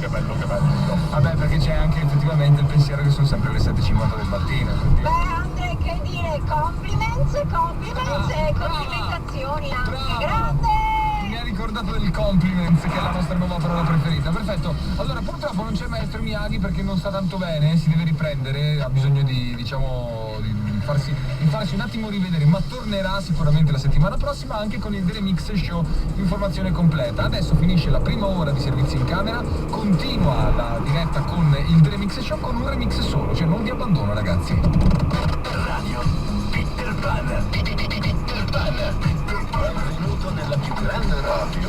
Che bello, che bello. Vabbè, perché c'è anche effettivamente il pensiero che sono sempre le 7:50 del mattino. Beh, Andre, che dire, compliments e complimentazioni anche. Grande! Mi ha ricordato del compliments, che è la nostra nuova parola preferita. Perfetto. Allora, purtroppo non c'è il maestro Miyagi perché non sta tanto bene, si deve riprendere, ha bisogno di farsi un attimo rivedere, ma tornerà sicuramente la settimana prossima anche con il Remix Show, informazione completa. Adesso finisce la prima ora di servizi in camera, continua la diretta con il Remix Show con un remix solo, cioè non vi abbandono, ragazzi. Radio Peter Pan. Peter Pan. Benvenuto nella più grande radio.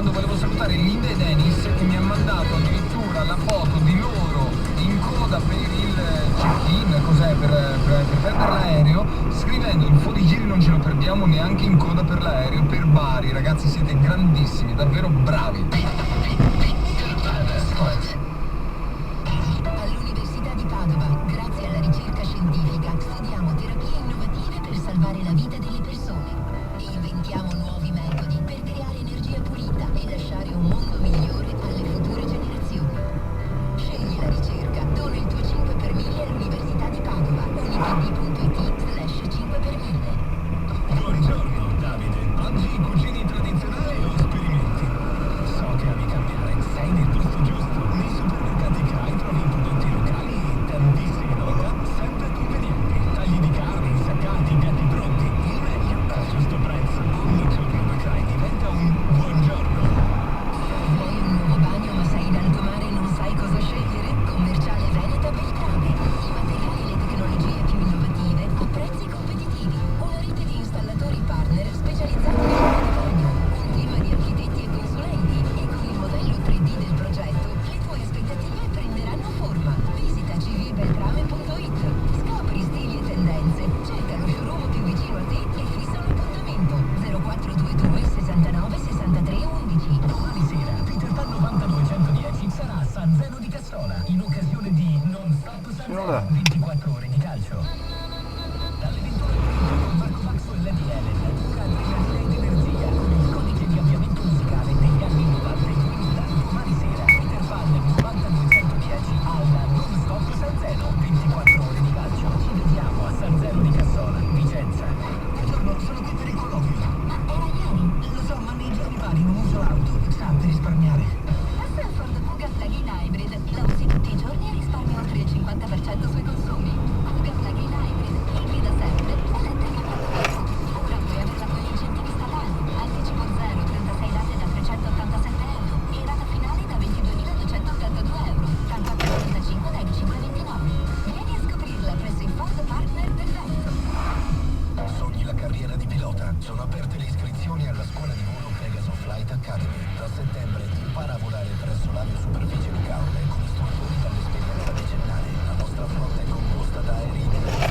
Volevo salutare Linda e Dennis che mi ha mandato addirittura la foto di loro in coda per il check-in, cos'è, per perdere l'aereo, scrivendo il fuorigiri non ce lo perdiamo neanche in coda per l'aereo per Bari. Ragazzi, siete grandissimi, davvero bravi. All'Università di Padova, grazie alla ricerca scientifica, studiamo terapie innovative per salvare la vita delle persone e inventiamo nuovi metodi per creare energia pulita e lasciare un mondo migliore alle future generazioni. Scegli la ricerca, dona il tuo 5 per 1000 all'Università di Padova, unipd.it/5 per 1000. Buongiorno Davide, oggi cucini tradizionali o sperimenti? So che ami cambiare pilota. Sono aperte le iscrizioni alla scuola di volo Pegaso Flight Academy. Da settembre impara a volare presso l'aviosuperficie di Caule con istruttori dall'esperienza decennale. La nostra flotta è composta da aerei